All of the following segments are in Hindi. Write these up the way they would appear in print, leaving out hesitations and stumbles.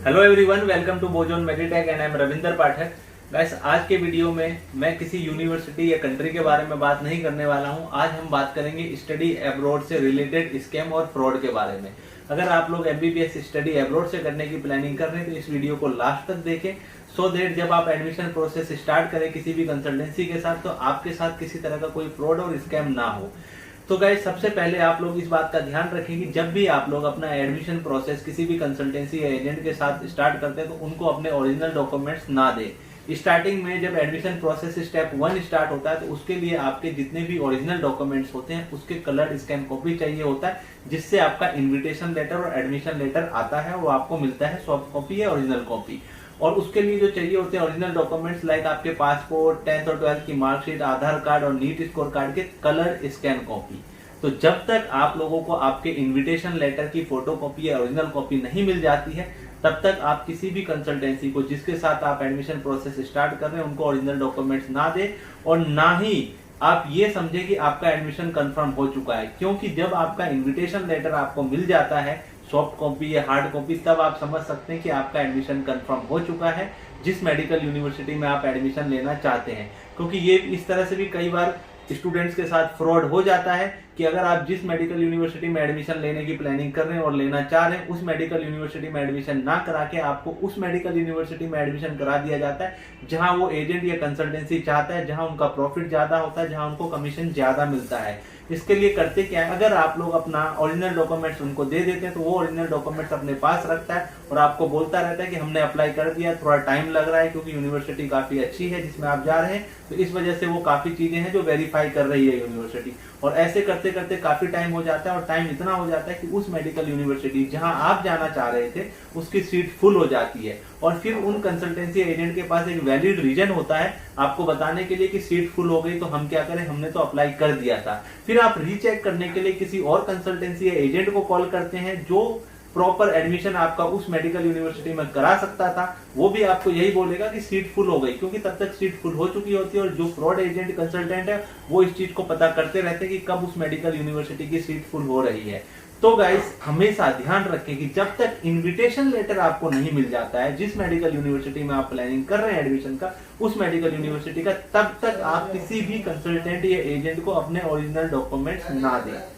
Hello everyone, welcome to Bozone Meditech and I am Ravinder Pathak. Guys, आज के वीडियो में मैं किसी यूनिवर्सिटी या कंट्री के बारे में बात नहीं करने वाला हूं। आज हम बात करेंगे स्टडी अब्रॉड से रिलेटेड स्कैम और फ्रॉड के बारे में। अगर आप लोग एमबीबीएस स्टडी अब्रॉड से करने की प्लानिंग कर रहे हैं तो इस वीडियो को लास्ट तक देखें, सो दैट जब आप एडमिशन प्रोसेस स्टार्ट करें किसी भी कंसल्टेंसी के साथ तो आपके साथ किसी तरह का कोई फ्रॉड और स्कैम ना हो। तो गाइस, सबसे पहले आप लोग इस बात का ध्यान रखें कि जब भी आप लोग अपना एडमिशन प्रोसेस किसी भी कंसल्टेंसी या एजेंट के साथ स्टार्ट करते हैं तो उनको अपने ओरिजिनल डॉक्यूमेंट्स ना दें। स्टार्टिंग में जब एडमिशन प्रोसेस स्टेप 1 स्टार्ट होता है तो उसके लिए आपके जितने भी ओरिजिनल डॉक्यूमेंट्स होते हैं उसके कलर स्कैन कॉपी चाहिए होता है, जिससे आपका इन्विटेशन लेटर और एडमिशन लेटर आता है वो आपको मिलता है सॉफ्ट कॉपी या ओरिजिनल कॉपी। और उसके लिए जो चाहिए होते हैं ओरिजिनल डॉक्यूमेंट्स लाइक आपके पासपोर्ट, 10th और 12th की मार्कशीट, आधार कार्ड और नीट स्कोर कार्ड के कलर स्कैन कॉपी। तो जब तक आप लोगों को आपके इनविटेशन लेटर की फोटो कॉपी या ओरिजिनल कॉपी नहीं मिल जाती है तब तक आप किसी भी कंसल्टेंसी को जिसके साथ आप एडमिशन प्रोसेस स्टार्ट कर रहे हैं उनको ओरिजिनल डॉक्यूमेंट्स ना दें और ना ही आप ये समझे कि आपका एडमिशन कंफर्म हो चुका है। क्योंकि जब आपका इनविटेशन लेटर आपको मिल जाता है सॉफ्ट कॉपी या हार्ड कॉपी, तब आप समझ सकते हैं कि आपका एडमिशन कंफर्म हो चुका है जिस मेडिकल यूनिवर्सिटी में आप एडमिशन लेना चाहते हैं। क्योंकि ये इस तरह से भी कई बार स्टूडेंट्स के साथ फ्रॉड हो जाता है कि अगर आप जिस मेडिकल यूनिवर्सिटी में एडमिशन लेने की प्लानिंग कर रहे हैं और लेना चाह रहे हैं उस मेडिकल यूनिवर्सिटी में एडमिशन ना करा के आपको उस मेडिकल यूनिवर्सिटी में एडमिशन करा दिया जाता है जहां वो एजेंट या कंसल्टेंसी चाहता है, जहां उनका प्रॉफिट ज्यादा होता है, जहां उनको कमीशन ज्यादा मिलता है। इसके लिए करते क्या है, अगर आप लोग अपना ओरिजिनल डॉक्यूमेंट्स उनको दे देते हैं तो वो ओरिजिनल डॉक्यूमेंट्स अपने पास रखता है और आपको बोलता रहता है कि हमने अप्लाई कर दिया, थोड़ा टाइम लग रहा है क्योंकि यूनिवर्सिटी काफी अच्छी है जिसमें आप जा रहे हैं, तो इस वजह से वो काफी चीजें हैं जो वेरीफाई कर रही है यूनिवर्सिटी। और ऐसे करते करते काफी टाइम हो जाता है और टाइम इतना हो जाता है कि उस मेडिकल यूनिवर्सिटी जहां आप जाना चाह रहे थे उसकी सीट फुल हो जाती है और फिर उन कंसल्टेंसी एजेंट के पास एक वैलिड रीजन होता है आपको बताने के लिए कि सीट फुल हो गई तो हम क्या करें, हमने तो अप्लाई कर दिया था। फिर आप रीचेक करने के लिए किसी और कंसल्टेंसी या एजेंट को कॉल करते हैं जो प्रॉपर एडमिशन आपका उस मेडिकल यूनिवर्सिटी में करा सकता था। वो भी आपको यही बोलेगा कि सीट फुल हो गई, क्योंकि तब तक सीट फुल हो चुकी होती है और जो फ्रॉड एजेंट कंसल्टेंट है वो इस चीज को पता करते रहते हैं कि कब उस मेडिकल यूनिवर्सिटी की सीट फुल हो रही है। तो गाइस, हमेशा ध्यान रखें कि जब तक इनविटेशन लेटर आपको नहीं मिल जाता है जिस मेडिकल यूनिवर्सिटी में आप प्लानिंग कर रहे हैं एडमिशन का उस मेडिकल यूनिवर्सिटी का, तब तक आप किसी भी कंसल्टेंट या एजेंट को अपने ओरिजिनल डॉक्यूमेंट्स ना दें।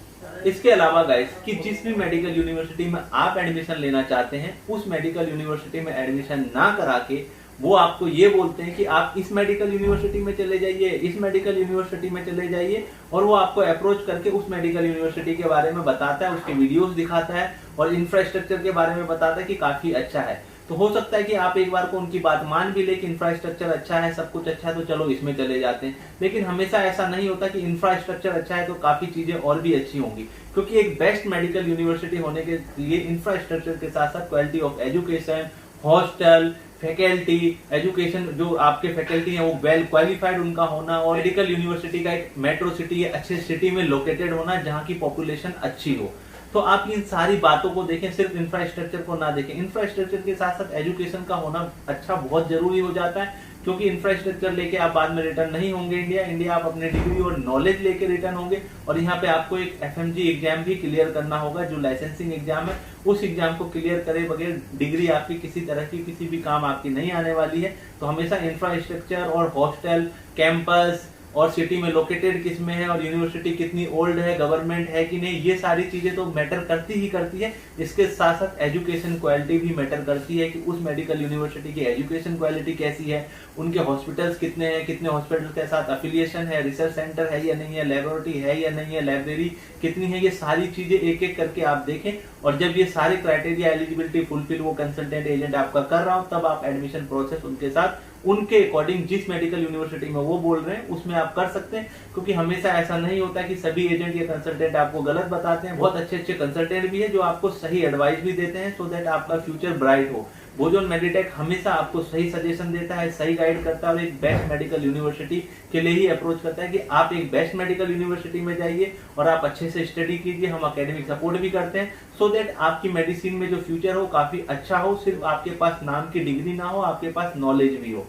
इसके अलावा गाइस, कि जिस भी मेडिकल यूनिवर्सिटी में आप एडमिशन लेना चाहते हैं उस मेडिकल यूनिवर्सिटी में एडमिशन ना करा के वो आपको ये बोलते हैं कि आप इस मेडिकल यूनिवर्सिटी में चले जाइए, इस मेडिकल यूनिवर्सिटी में चले जाइए, और वो आपको अप्रोच करके उस मेडिकल यूनिवर्सिटी के बारे में बताता है, उसके वीडियोस दिखाता है और इंफ्रास्ट्रक्चर के बारे में बताता है कि काफी अच्छा है। तो हो सकता है कि आप एक बार को उनकी बात मान भी ले कि इंफ्रास्ट्रक्चर अच्छा है, सब कुछ अच्छा है, तो चलो इसमें चले जाते हैं। लेकिन हमेशा ऐसा नहीं होता कि इंफ्रास्ट्रक्चर अच्छा है तो काफी चीजें और भी अच्छी होंगी, क्योंकि एक बेस्ट मेडिकल यूनिवर्सिटी होने के लिए इंफ्रास्ट्रक्चर के साथ साथ quality of education, hostel, faculty, education, जो आपके फैकल्टी है वो वेल क्वालिफाइड उनका होना और मेडिकल यूनिवर्सिटी का एक मेट्रो सिटी या अच्छे सिटी में लोकेटेड होना जहाँ की पॉपुलेशन अच्छी हो। तो आप इन सारी बातों को देखें, सिर्फ इंफ्रास्ट्रक्चर को ना देखें। इंफ्रास्ट्रक्चर के साथ साथ एजुकेशन का होना अच्छा बहुत जरूरी हो जाता है, क्योंकि इंफ्रास्ट्रक्चर लेके आप बाद में रिटर्न नहीं होंगे इंडिया आप अपने डिग्री और नॉलेज लेके रिटर्न होंगे। और यहाँ पे आपको एक FMG एग्जाम भी क्लियर करना होगा जो लाइसेंसिंग एग्जाम है। उस एग्जाम को क्लियर करे बगैर डिग्री आपकी किसी तरह की किसी भी काम आपकी नहीं आने वाली है। तो हमेशा इंफ्रास्ट्रक्चर और हॉस्टल, कैंपस और सिटी में लोकेटेड किस में है और यूनिवर्सिटी कितनी ओल्ड है, गवर्नमेंट है कि नहीं, ये सारी चीजें तो मैटर करती ही करती है। इसके साथ साथ एजुकेशन क्वालिटी भी मैटर करती है कि उस मेडिकल यूनिवर्सिटी की एजुकेशन क्वालिटी कैसी है, उनके हॉस्पिटल्स कितने हैं, कितने हॉस्पिटल के साथ अफिलिएशन है, रिसर्च सेंटर है या नहीं है, लेबोरेटरी है या नहीं है, लाइब्रेरी कितनी है, ये सारी चीजें एक एक करके आप देखें। और जब ये सारे क्राइटेरिया एलिजिबिलिटी फुलफिल वो कंसल्टेंट एजेंट आपका कर रहा हो तब आप एडमिशन प्रोसेस उनके साथ उनके अकॉर्डिंग जिस मेडिकल यूनिवर्सिटी में वो बोल रहे हैं उसमें आप कर सकते हैं। क्योंकि हमेशा ऐसा नहीं होता कि सभी एजेंट या कंसल्टेंट आपको गलत बताते हैं। बहुत अच्छे अच्छे कंसल्टेंट भी है जो आपको सही एडवाइस भी देते हैं, सो दैट आपका फ्यूचर ब्राइट हो। बोजोन मेडिटेक हमेशा आपको सही सजेशन देता है, सही गाइड करता है और एक बेस्ट मेडिकल यूनिवर्सिटी के लिए ही अप्रोच करता है कि आप एक बेस्ट मेडिकल यूनिवर्सिटी में जाइए और आप अच्छे से स्टडी कीजिए। हम एकेडमिक सपोर्ट भी करते हैं, सो दैट आपकी मेडिसिन में जो फ्यूचर हो काफी अच्छा हो। सिर्फ आपके पास नाम की डिग्री ना हो, आपके पास नॉलेज भी हो।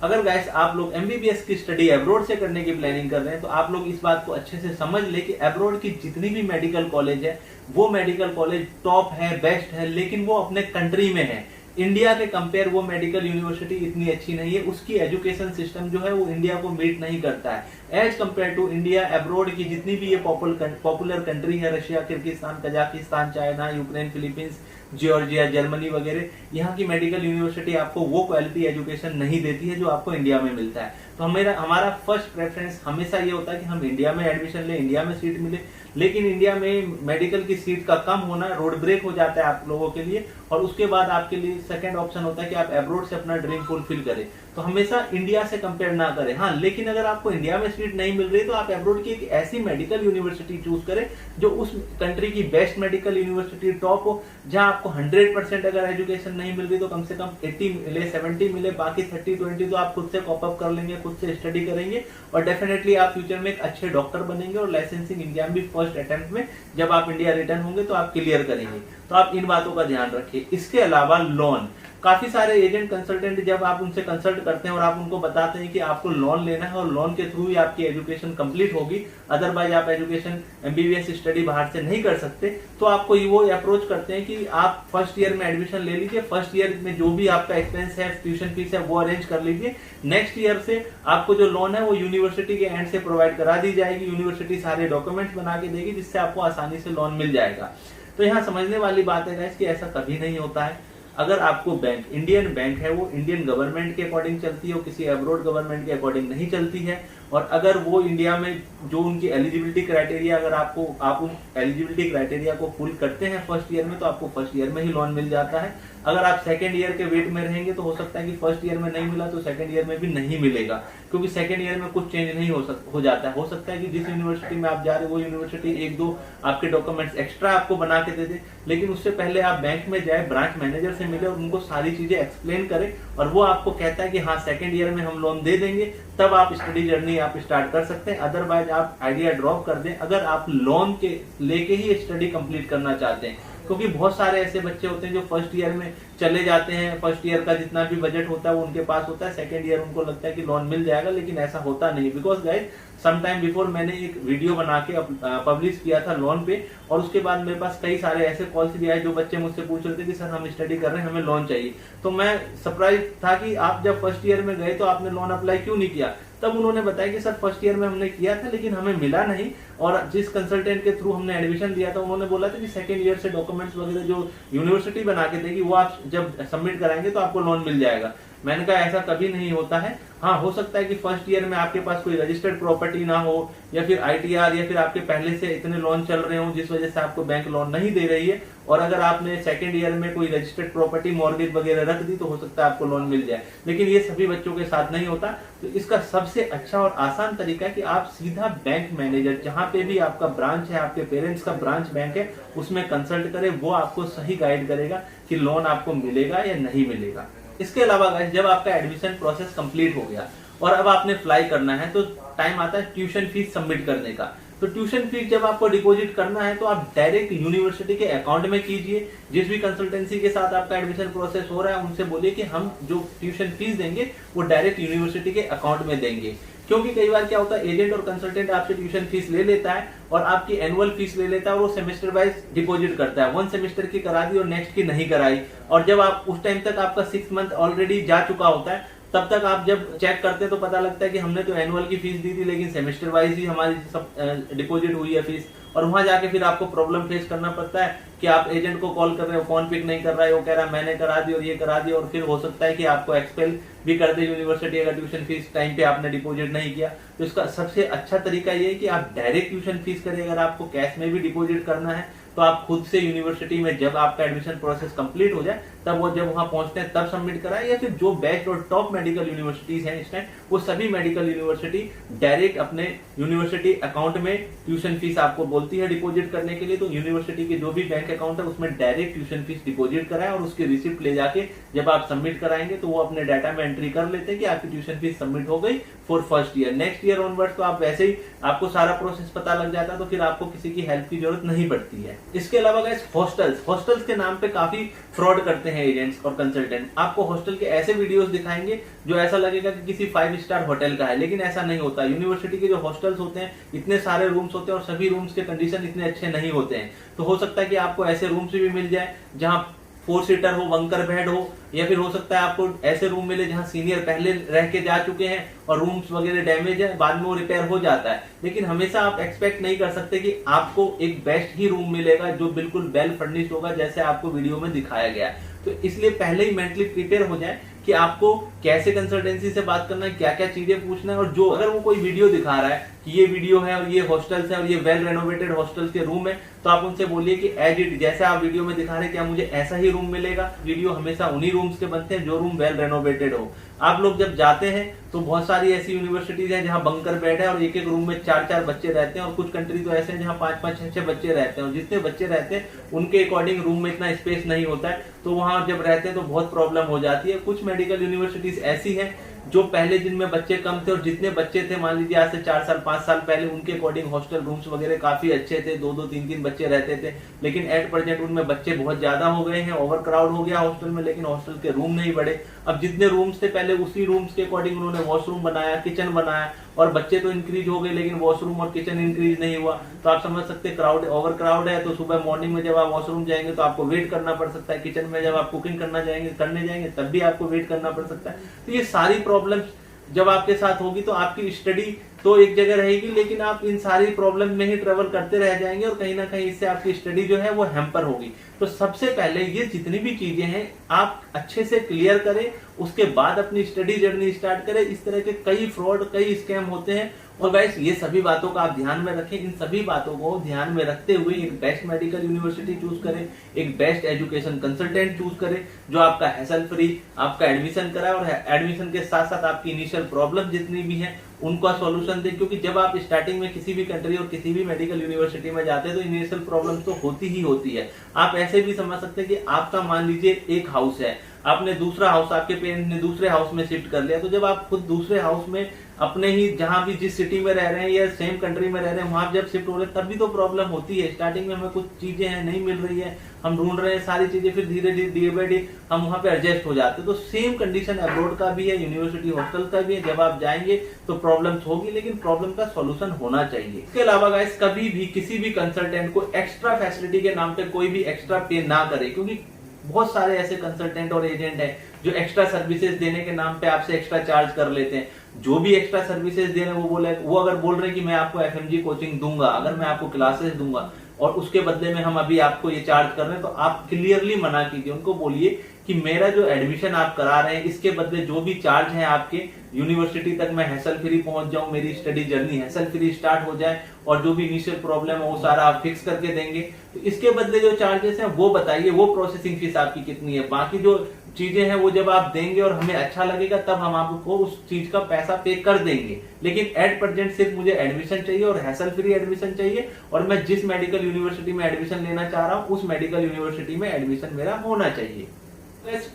अगर गाइस आप लोग एमबीबीएस की स्टडी अब्रॉड से करने की प्लानिंग कर रहे हैं तो आप लोग इस बात को अच्छे से समझ ले कि अब्रॉड की जितनी भी मेडिकल कॉलेज है वो मेडिकल कॉलेज टॉप है, बेस्ट है, लेकिन वो अपने कंट्री में है। इंडिया के कंपेयर वो मेडिकल यूनिवर्सिटी इतनी अच्छी नहीं है, उसकी एजुकेशन सिस्टम जो है वो इंडिया को मीट नहीं करता है as compare to India. Abroad की जितनी भी ये पॉपुलर कंट्री है, Russia, Kyrgyzstan, Kazakhstan, China, Ukraine, Philippines, Georgia, Germany वगैरह, यहाँ की मेडिकल यूनिवर्सिटी आपको वो क्वालिटी एजुकेशन नहीं देती है जो आपको इंडिया में मिलता है। तो हमारा फर्स्ट प्रेफरेंस हमेशा ये होता है कि हम इंडिया में एडमिशन लें, इंडिया में सीट मिले। लेकिन इंडिया में मेडिकल की सीट का कम होना रोड ब्रेक हो जाता है आप लोगों के लिए, और उसके बाद आपके लिए सेकंड ऑप्शन होता है कि आप अब्रोड से अपना ड्रीम फुलफिल करें। तो हमेशा इंडिया से कंपेयर ना करें। हाँ, लेकिन अगर आपको इंडिया में सीट नहीं मिल रही तो आप अब्रोड की एक ऐसी मेडिकल यूनिवर्सिटी चूज करें जो उस कंट्री की बेस्ट मेडिकल यूनिवर्सिटी टॉप हो, जहां आपको 100% अगर एजुकेशन नहीं मिल रही तो कम से कम 80 मिले, 70 मिले, बाकी 30-20 तो आप खुद से कॉप अप कर लेंगे, खुद से स्टडी करेंगे, और डेफिनेटली आप फ्यूचर में एक अच्छे डॉक्टर बनेंगे और लाइसेंसिंग एग्जाम भी फर्स्ट अटेम्प्ट में जब आप इंडिया रिटर्न होंगे तो आप क्लियर करेंगे। तो आप इन बातों का ध्यान रखिए। इसके अलावा लोन, काफी सारे एजेंट कंसल्टेंट जब आप उनसे कंसल्ट करते हैं और आप उनको बताते हैं कि आपको लोन लेना है और लोन के थ्रू ही आपकी एजुकेशन कंप्लीट होगी, अदरवाइज आप एजुकेशन एमबीबीएस स्टडी बाहर से नहीं कर सकते, तो आपको वो अप्रोच करते हैं कि आप फर्स्ट ईयर में एडमिशन ले लीजिए, फर्स्ट ईयर में जो भी आपका एक्सपेंस है, ट्यूशन फीस है, वो अरेंज कर लीजिए। नेक्स्ट ईयर से आपको जो लोन है वो यूनिवर्सिटी के एंड से प्रोवाइड करा दी जाएगी, यूनिवर्सिटी सारे डॉक्यूमेंट्स बना के देगी जिससे आपको आसानी से लोन मिल जाएगा। तो यहाँ समझने वाली बात है गाइस कि ऐसा कभी नहीं होता है। अगर आपको बैंक, इंडियन बैंक है, वो इंडियन गवर्नमेंट के अकॉर्डिंग चलती है, वो किसी अब्रोड गवर्नमेंट के अकॉर्डिंग नहीं चलती है, और अगर वो इंडिया में जो उनकी एलिजिबिलिटी क्राइटेरिया, अगर आप उन एलिजिबिलिटी क्राइटेरिया को फुल करते हैं फर्स्ट ईयर में तो आपको फर्स्ट ईयर में ही लोन मिल जाता है। अगर आप सेकंड ईयर के वेट में रहेंगे तो हो सकता है कि फर्स्ट ईयर में नहीं मिला तो सेकंड ईयर में भी नहीं मिलेगा, क्योंकि सेकंड ईयर में कुछ चेंज नहीं हो जाता है। हो सकता है कि जिस यूनिवर्सिटी में आप जा रहे हो वो यूनिवर्सिटी 1-2 आपके डॉक्यूमेंट्स एक्स्ट्रा आपको बना के दे दे, लेकिन उससे पहले आप बैंक में जाए, ब्रांच मैनेजर से मिले और उनको सारी चीजें एक्सप्लेन करें, और वो आपको कहता है कि हाँ सेकंड ईयर में हम लोन दे देंगे, तब आप स्टडी जर्नी आप स्टार्ट कर सकते हैं। अदरवाइज आप आइडिया ड्रॉप कर दें अगर आप लोन के लेके ही स्टडी कंप्लीट करना चाहते हैं, क्योंकि बहुत सारे ऐसे बच्चे होते हैं जो फर्स्ट ईयर में चले जाते हैं, फर्स्ट ईयर का जितना भी बजट होता है वो उनके पास होता है, सेकंड ईयर उनको लगता है कि लोन मिल जाएगा, लेकिन ऐसा होता नहीं। Because guys some time before मैंने एक वीडियो बना के पब्लिश किया था लोन पे, और उसके बाद मेरे पास कई सारे ऐसे कॉल्स भी आए जो बच्चे मुझसे पूछ रहे थे कि सर हम स्टडी कर रहे हैं, हमें लोन चाहिए। तो मैं सरप्राइज था कि आप जब फर्स्ट ईयर में गए तो आपने लोन अप्लाई क्यों नहीं किया। तब उन्होंने बताया कि सर फर्स्ट ईयर में हमने किया था लेकिन हमें मिला नहीं, और जिस कंसल्टेंट के थ्रू हमने एडमिशन लिया था उन्होंने बोला था कि सेकंड ईयर से डॉक्यूमेंट्स वगैरह जो यूनिवर्सिटी बना के देगी वो आप जब सबमिट कराएंगे तो आपको लोन मिल जाएगा। मैंने कहा ऐसा कभी नहीं होता है। हाँ, हो सकता है कि फर्स्ट ईयर में आपके पास कोई रजिस्टर्ड प्रॉपर्टी ना हो, या फिर आईटीआर, या फिर आपके पहले से इतने लोन चल रहे हो जिस वजह से आपको बैंक लोन नहीं दे रही है, और अगर आपने सेकंड ईयर में कोई रजिस्टर्ड प्रॉपर्टी मॉर्गेज वगैरह रख दी तो हो सकता है आपको लोन मिल जाए, लेकिन ये सभी बच्चों के साथ नहीं होता। तो इसका सबसे अच्छा और आसान तरीका है कि आप सीधा बैंक मैनेजर, जहां पे भी आपका ब्रांच है, आपके पेरेंट्स का ब्रांच बैंक है, उसमें कंसल्ट करें, वो आपको सही गाइड करेगा कि लोन आपको मिलेगा या नहीं मिलेगा। इसके अलावा गाइस जब आपका एडमिशन प्रोसेस कंप्लीट हो गया और अब आपने फ्लाई करना है तो टाइम आता है ट्यूशन फीस सबमिट करने का। तो ट्यूशन फीस जब आपको डिपॉजिट करना है तो आप डायरेक्ट यूनिवर्सिटी के अकाउंट में कीजिए। जिस भी कंसल्टेंसी के साथ आपका एडमिशन प्रोसेस हो रहा है उनसे बोलिए कि हम जो ट्यूशन फीस देंगे वो डायरेक्ट यूनिवर्सिटी के अकाउंट में देंगे, क्योंकि कई बार क्या होता है एजेंट और कंसल्टेंट आपसे ट्यूशन फीस ले लेता है और आपकी एनुअल फीस ले लेता है और वो सेमेस्टर वाइज डिपॉजिट करता है। 1 सेमेस्टर की करा दी और नेक्स्ट की नहीं कराई, और जब आप उस टाइम तक आपका 6 मंथ ऑलरेडी जा चुका होता है, तब तक आप जब चेक करते तो पता लगता है कि हमने तो एनुअल की फीस दी थी लेकिन सेमेस्टर वाइज ही हमारी सब डिपॉजिट हुई है फीस, और वहां जाके फिर आपको प्रॉब्लम फेस करना पड़ता है कि आप एजेंट को कॉल कर रहे हो, फोन पिक नहीं कर रहा है, वो कह रहा है मैंने करा दी और ये करा दिया, और फिर हो सकता है कि आपको एक्सपेल भी कर दे यूनिवर्सिटी अगर ट्यूशन फीस टाइम पे आपने डिपॉजिट नहीं किया। तो इसका सबसे अच्छा तरीका ये है कि आप डायरेक्ट ट्यूशन फीस करें। अगर आपको कैश में भी डिपॉजिट करना है तो आप खुद से यूनिवर्सिटी में जब आपका एडमिशन प्रोसेस कंप्लीट हो जाए तब वो जब वहां पहुंचते हैं तब सबमिट कराएं, या फिर जो बेस्ट और टॉप मेडिकल यूनिवर्सिटीज हैं इस टाइम वो सभी मेडिकल यूनिवर्सिटी डायरेक्ट अपने यूनिवर्सिटी अकाउंट में ट्यूशन फीस आपको बोलती है डिपॉजिट करने के लिए। तो यूनिवर्सिटी के जो भी बैंक अकाउंट है उसमें डायरेक्ट ट्यूशन फीस डिपॉजिट कराएं और उसकी रिसिप्ट ले जाके जब आप सबमिट कराएंगे तो वो अपने डाटा में एंट्री कर लेते हैं कि आपकी ट्यूशन फीस सबमिट हो गई for first year. Next year onward तो आप वैसे ही आपको सारा प्रोसेस पता लग जाता है, तो फिर आपको किसी की हेल्प की जरूरत नहीं पड़ती है। इसके अलावा गाइस हॉस्टल्स के नाम पे काफी फ्रॉड करते हैं एजेंट्स और कंसल्टेंट। आपको हॉस्टल के ऐसे वीडियोस दिखाएंगे जो ऐसा लगेगा कि किसी 5 स्टार होटल का है, लेकिन ऐसा नहीं होता। यूनिवर्सिटी के जो हॉस्टल्स होते हैं इतने सारे रूम्स होते हैं और सभी रूम्स के कंडीशन इतने अच्छे नहीं होते हैं। तो हो सकता है कि आपको ऐसे रूम्स भी मिल जाए जहां 4 सीटर हो, बंकर बेड हो, या फिर हो सकता है आपको ऐसे रूम मिले जहां सीनियर पहले रह के जा चुके हैं और रूम्स वगैरह डैमेज है, बाद में वो रिपेयर हो जाता है। लेकिन हमेशा आप एक्सपेक्ट नहीं कर सकते कि आपको एक बेस्ट ही रूम मिलेगा जो बिल्कुल वेल फर्निश्ड होगा जैसे आपको वीडियो में दिखाया गया है। तो इसलिए पहले ही मेंटली प्रिपेयर हो जाए कि आपको कैसे कंसल्टेंसी से बात करना है, क्या क्या चीजें पूछना है। और जो अगर वो कोई वीडियो दिखा रहा है कि ये वीडियो है और ये हॉस्टल्स है और ये वेल रेनोवेटेड हॉस्टल्स के रूम है, तो आप उनसे बोलिए कि एज इट जैसे आप वीडियो में दिखा रहे हैं क्या मुझे ऐसा ही रूम मिलेगा। वीडियो हमेशा उन्हीं रूम्स के बनते हैं जो रूम वेल रेनोवेटेड हो। आप लोग जब जाते हैं तो बहुत सारी ऐसी यूनिवर्सिटीज हैं जहां बंकर बेड है और एक एक रूम में 4-4 बच्चे रहते हैं, और कुछ कंट्री तो ऐसे हैं जहां 5-5, 6-6 बच्चे रहते हैं। और जितने बच्चे रहते हैं उनके अकॉर्डिंग रूम में इतना स्पेस नहीं होता है, तो वहां जब रहते हैं तो बहुत प्रॉब्लम हो जाती है। कुछ मेडिकल यूनिवर्सिटीज ऐसी हैं जो पहले दिन में बच्चे कम थे और जितने बच्चे थे मान लीजिए आज से 4 साल 5 साल पहले, उनके अकॉर्डिंग हॉस्टल रूम्स वगैरह काफी अच्छे थे, 2-2, 3-3 बच्चे रहते थे। लेकिन एट प्रेजेंट उनमें बच्चे बहुत ज्यादा हो गए हैं, ओवर क्राउड हो गया हॉस्टल में, लेकिन हॉस्टल के रूम नहीं बढ़े। अब जितने रूम्स थे पहले उसी रूम्स के अकॉर्डिंग उन्होंने वॉशरूम बनाया, किचन बनाया, और बच्चे तो इंक्रीज हो गए लेकिन वॉशरूम और किचन इंक्रीज नहीं हुआ। तो आप समझ सकते क्राउड ओवर क्राउड है, तो सुबह मॉर्निंग में जब आप वॉशरूम जाएंगे तो आपको वेट करना पड़ सकता है। किचन में जब आप कुकिंग करने जाएंगे तब भी आपको वेट करना पड़ सकता है। तो ये सारी प्रॉब्लम्स जब आपके साथ होगी तो आपकी स्टडी तो एक जगह रहेगी, लेकिन आप इन सारी प्रॉब्लम में ही ट्रेवल करते रह जाएंगे और कहीं ना कहीं इससे आपकी स्टडी जो है वो हैम्पर होगी। तो सबसे पहले ये जितनी भी चीजें हैं आप अच्छे से क्लियर करें, उसके बाद अपनी स्टडी जर्नी स्टार्ट करें। इस तरह के कई फ्रॉड, कई स्कैम होते हैं। और गाइस ये सभी बातों का आप ध्यान में रखें। इन सभी बातों को ध्यान में रखते हुए एक बेस्ट मेडिकल यूनिवर्सिटी चूज करें, एक बेस्ट एजुकेशन कंसल्टेंट चूज करें जो आपका हैसल फ्री आपका एडमिशन कराए, और एडमिशन के साथ साथ आपकी इनिशियल प्रॉब्लम जितनी भी है उनका सॉल्यूशन दे। क्योंकि जब आप स्टार्टिंग में किसी भी कंट्री और किसी भी मेडिकल यूनिवर्सिटी में जाते हैं तो इनिशियल प्रॉब्लम तो होती ही होती है। आप ऐसे भी समझ सकते हैं कि आपका मान लीजिए एक हाउस है, आपने दूसरा हाउस, आपके पेरेंट्स ने दूसरे हाउस में शिफ्ट कर लिया, तो जब आप खुद दूसरे हाउस में अपने ही जहां भी जिस सिटी में रह रहे हैं या सेम कंट्री में रह रहे हैं वहां जब शिफ्ट हो रहे हैं तब भी तो प्रॉब्लम होती है। स्टार्टिंग में हमें कुछ चीजें हैं नहीं मिल रही है, हम ढूंढ रहे हैं सारी चीजें, फिर धीरे धीरे डे बाय डे हम वहां पे एडजस्ट हो जाते हैं। तो सेम कंडीशन अब्रॉड का भी है, यूनिवर्सिटी हॉस्टल का भी है। जब आप जाएंगे तो प्रॉब्लम्स होगी, लेकिन प्रॉब्लम का सॉल्यूशन होना चाहिए। इसके अलावा गाइस कभी भी किसी भी कंसल्टेंट को एक्स्ट्रा फैसिलिटी के नाम पे कोई भी एक्स्ट्रा पे ना करे, क्योंकि बहुत सारे ऐसे कंसल्टेंट और एजेंट हैं जो एक्स्ट्रा सर्विसेज देने के नाम पे आपसे एक्स्ट्रा चार्ज कर लेते हैं। जो भी एक्स्ट्रा सर्विसेज दे रहे हैं वो अगर बोल रहे हैं कि मैं आपको एफएमजी कोचिंग दूंगा, अगर मैं आपको क्लासेस दूंगा और उसके बदले में हम अभी आपको ये चार्ज कर रहे हैं, तो आप क्लियरली मना कीजिए। उनको बोलिए कि मेरा जो एडमिशन आप करा रहे हैं इसके बदले जो भी चार्ज है आपके यूनिवर्सिटी तक मैं हैसल फ्री पहुंच जाऊं, मेरी study journey hassle free start हो जाए, और जो भी इनिशियल प्रॉब्लम है वो सारा आप फिक्स करके देंगे। तो इसके बदले जो चार्जेस हैं वो बताइए, वो प्रोसेसिंग फीस आपकी कितनी है। बाकी जो चीजें हैं वो जब आप देंगे और हमें अच्छा लगेगा तब हम आपको उस चीज का पैसा पे कर देंगे। लेकिन एट प्रेजेंट सिर्फ मुझे एडमिशन चाहिए और हैसल फ्री एडमिशन चाहिए, और मैं जिस मेडिकल यूनिवर्सिटी में एडमिशन लेना चाह रहा हूँ उस मेडिकल यूनिवर्सिटी में एडमिशन मेरा होना चाहिए।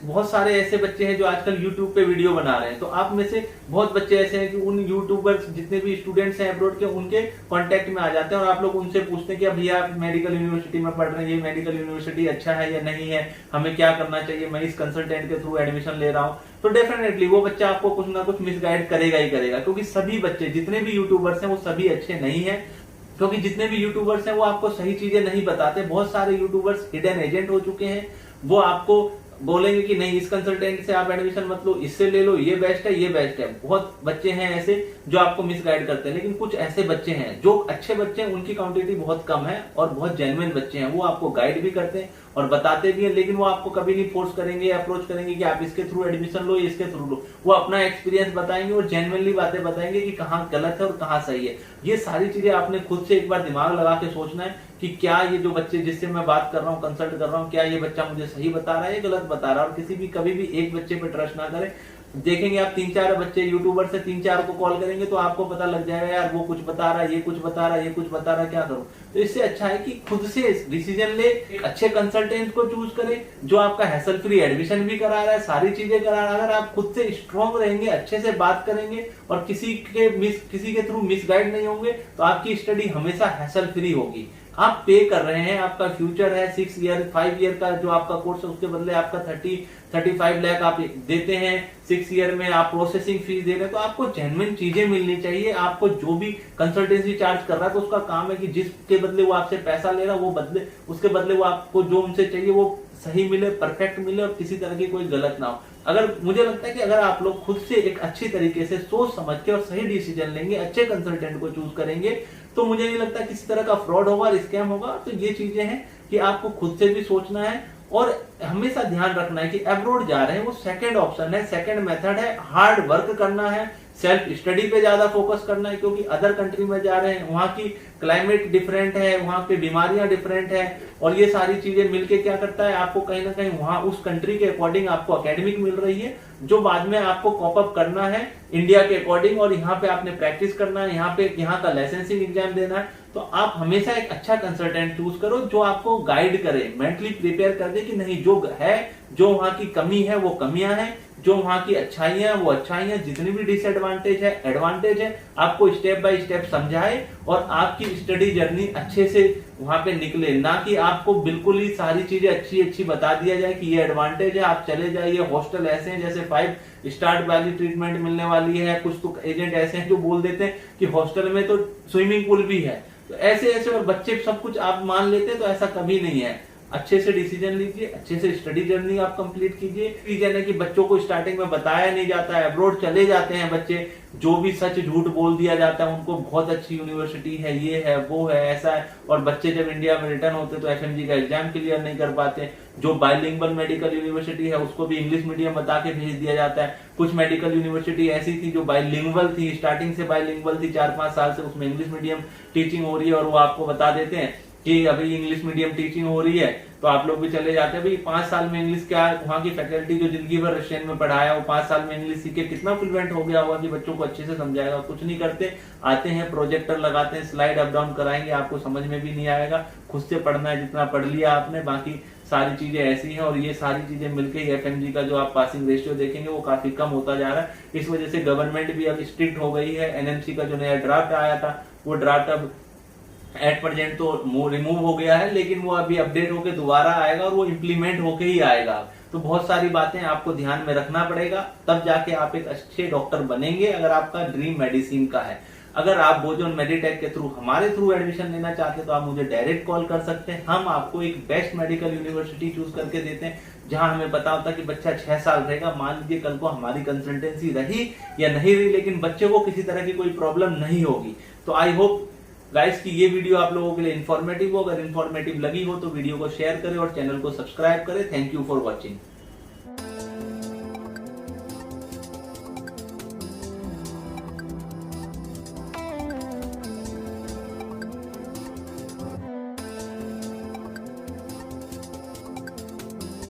बहुत सारे ऐसे बच्चे हैं जो आजकल YouTube पे वीडियो बना रहे हैं, तो आप में से बहुत बच्चे ऐसे हैं कि उन यूट्यूबर्स जितने भी स्टूडेंट्स हैं अब्रॉड के उनके कांटेक्ट में आ जाते हैं और आप लोग उनसे पूछते हैं कि भैया आप मेडिकल यूनिवर्सिटी में पढ़ रहे हैं, ये मेडिकल यूनिवर्सिटी अच्छा है या नहीं है, हमें क्या करना चाहिए, मैं इस कंसल्टेंट के थ्रू एडमिशन ले रहा हूँ। तो डेफिनेटली वो बच्चा आपको कुछ ना कुछ मिसगाइड करेगा ही करेगा, क्योंकि सभी बच्चे जितने भी यूट्यूबर्स हैं वो सभी अच्छे नहीं है। क्योंकि जितने भी यूट्यूबर्स हैं वो आपको सही चीजें नहीं बताते। बहुत सारे यूट्यूबर्स हिडन एजेंट हो चुके हैं, वो आपको बोलेंगे कि नहीं इस कंसल्टेंट से आप एडमिशन मत लो, इससे ले लो, ये बेस्ट है, ये बेस्ट है। बहुत बच्चे हैं ऐसे जो आपको मिसगाइड करते हैं, लेकिन कुछ ऐसे बच्चे हैं जो अच्छे बच्चे हैं, उनकी क्वांटिटी बहुत कम है और बहुत जेन्युइन बच्चे हैं, वो आपको गाइड भी करते हैं और बताते भी हैं, लेकिन वो आपको कभी नहीं फोर्स करेंगे, अप्रोच करेंगे कि आप इसके थ्रू एडमिशन लो, इसके थ्रू लो। वो अपना एक्सपीरियंस बताएंगे और जेन्युइनली बातें बताएंगे कि कहाँ गलत है और कहाँ सही है। ये सारी चीजें आपने खुद से एक बार दिमाग लगा के सोचना है कि क्या ये जो बच्चे जिससे मैं बात कर रहा हूँ, कंसल्ट कर रहा हूँ, क्या ये बच्चा मुझे सही बता रहा है या गलत बता रहा है। और किसी भी कभी भी एक बच्चे पे ट्रस्ट ना करें। देखेंगे आप 3-4 बच्चे यूट्यूबर से 3-4 को कॉल करेंगे तो आपको पता लग जाएगा यार वो कुछ बता रहा है, ये कुछ बता रहा है, ये कुछ बता रहा है, क्या करूं। तो इससे अच्छा है कि खुद से डिसीजन ले, एक अच्छे कंसल्टेंट को चूज करें जो आपका हैसल फ्री एडमिशन भी करा रहा है, सारी चीजें करा रहा है। अगर आप खुद से स्ट्रॉन्ग रहेंगे, अच्छे से बात करेंगे और किसी के थ्रू मिसगाइड नहीं होंगे तो आपकी स्टडी हमेशा हैसल फ्री होगी। आप पे कर रहे हैं, आपका फ्यूचर है 6 ईयर 5 ईयर का जो आपका कोर्स है, उसके बदले आपका 30-35 लाख आप देते हैं 6 ईयर में, आप प्रोसेसिंग फीस दे रहे हैं, तो आपको जेन्युइन चीजें मिलनी चाहिए। आपको जो भी कंसल्टेंसी चार्ज कर रहा है तो उसका काम है कि जिसके बदले वो आपसे पैसा ले रहा है वो उसके बदले वो आपको जो उनसे चाहिए वो सही मिले, परफेक्ट मिले और किसी तरह की कोई गलत ना हो। अगर मुझे लगता है कि अगर आप लोग खुद से एक अच्छी तरीके से सोच समझ के और सही डिसीजन लेंगे, अच्छे कंसल्टेंट को चूज करेंगे, तो मुझे नहीं लगता किसी तरह का फ्रॉड होगा, स्कैम होगा। तो ये चीजें हैं कि आपको खुद से भी सोचना है और हमेशा ध्यान रखना है कि अब्रॉड जा रहे हैं वो सेकंड ऑप्शन है, सेकंड मेथड है। हार्ड वर्क करना है, सेल्फ स्टडी पे ज्यादा फोकस करना है, क्योंकि अदर कंट्री में जा रहे हैं, वहां की क्लाइमेट डिफरेंट है, वहां पे बीमारियां डिफरेंट है, और ये सारी चीजें मिलके क्या करता है आपको कहीं ना कहीं वहां उस कंट्री के अकॉर्डिंग आपको एकेडमिक मिल रही है, जो बाद में आपको कॉप अप करना है इंडिया के अकॉर्डिंग, और यहाँ पे आपने प्रैक्टिस करना है, यहाँ का लाइसेंसिंग एग्जाम देना है। तो आप हमेशा एक अच्छा कंसल्टेंट चूज करो जो आपको गाइड करे, मेंटली प्रिपेयर कर दे कि नहीं जो है, जो वहां की कमी है वो कमियां हैं, जो वहां की अच्छाइयां वो अच्छाइयां, जितनी भी डिसएडवांटेज है एडवांटेज है, आपको स्टेप बाय स्टेप समझाए और आपकी स्टडी जर्नी अच्छे से वहां पे निकले। ना कि आपको बिल्कुल ही सारी चीजें अच्छी बता दिया जाए कि ये एडवांटेज है, आप चले जाइए, हॉस्टल ऐसे हैं जैसे 5 स्टार वाली ट्रीटमेंट मिलने वाली है। कुछ तो एजेंट ऐसे हैं जो बोल देते हैं कि हॉस्टल में तो स्विमिंग पूल भी है, तो ऐसे और बच्चे सब कुछ आप मान लेते हैं, तो ऐसा कभी नहीं है। अच्छे से डिसीजन लीजिए, अच्छे से स्टडी जर्नी आप कंप्लीट कीजिए। रीजन है कि बच्चों को स्टार्टिंग में बताया नहीं जाता है, अब्रॉड चले जाते हैं बच्चे, जो भी सच झूठ बोल दिया जाता है उनको, बहुत अच्छी यूनिवर्सिटी है, ये है वो है ऐसा है, और बच्चे जब इंडिया में रिटर्न होते तो एफएमजी का एग्जाम क्लियर नहीं कर पाते। जो बाइलिंगुअल मेडिकल यूनिवर्सिटी है उसको भी इंग्लिश मीडियम बता के भेज दिया जाता है। कुछ मेडिकल यूनिवर्सिटी ऐसी थी जो बाइलिंगुअल थी, स्टार्टिंग से बाइलिंगुअल थी, 4-5 साल से उसमें इंग्लिश मीडियम टीचिंग हो रही है, और वो आपको बता देते हैं कि अभी इंग्लिश मीडियम टीचिंग हो रही है, तो आप लोग भी चले जाते हैं। भाई 5 साल में इंग्लिश क्या, वहाँ की फैकल्टी जो जिंदगी भर रशियन में पढ़ाया वो 5 साल में इंग्लिश सीखे कितना फ्लुएंट हो गया होगा कि बच्चों को अच्छे से समझाएगा। कुछ नहीं करते, आते हैं प्रोजेक्टर लगाते हैं, स्लाइड अप डाउन कराएंगे, आपको समझ में भी नहीं आएगा। खुद से पढ़ना है, जितना पढ़ लिया आपने, बाकी सारी चीजें ऐसी हैं। और ये सारी चीजें मिलकर एफएमजी का जो आप पासिंग रेशियो देखेंगे वो काफी कम होता जा रहा है। इस वजह से गवर्नमेंट भी अब स्ट्रिक्ट हो गई है। एनएमसी का जो नया ड्राफ्ट आया था वो ड्राफ्ट अब एट प्रेजेंट तो रिमूव हो गया है, लेकिन वो अभी अपडेट होके दोबारा आएगा और वो इम्प्लीमेंट होके ही आएगा। तो बहुत सारी बातें आपको ध्यान में रखना पड़ेगा, तब जाके आप एक अच्छे डॉक्टर बनेंगे अगर आपका ड्रीम मेडिसिन का है। अगर आप बोजोन मेडिटेक के थ्रू हमारे थ्रू एडमिशन लेना चाहते हैं तो आप मुझे डायरेक्ट कॉल कर सकते हैं। हम आपको एक बेस्ट मेडिकल यूनिवर्सिटी चूज करके देते हैं जहां हमें पता होता है कि बच्चा 6 साल रहेगा। मान लीजिए कल को हमारी कंसल्टेंसी रही या नहीं रही, लेकिन बच्चे को किसी तरह की कोई प्रॉब्लम नहीं होगी। तो आई होप गाइस कि ये वीडियो आप लोगों के लिए इन्फॉर्मेटिव हो। अगर इन्फॉर्मेटिव लगी हो तो वीडियो को शेयर करें और चैनल को सब्सक्राइब करें। Thank you for watching.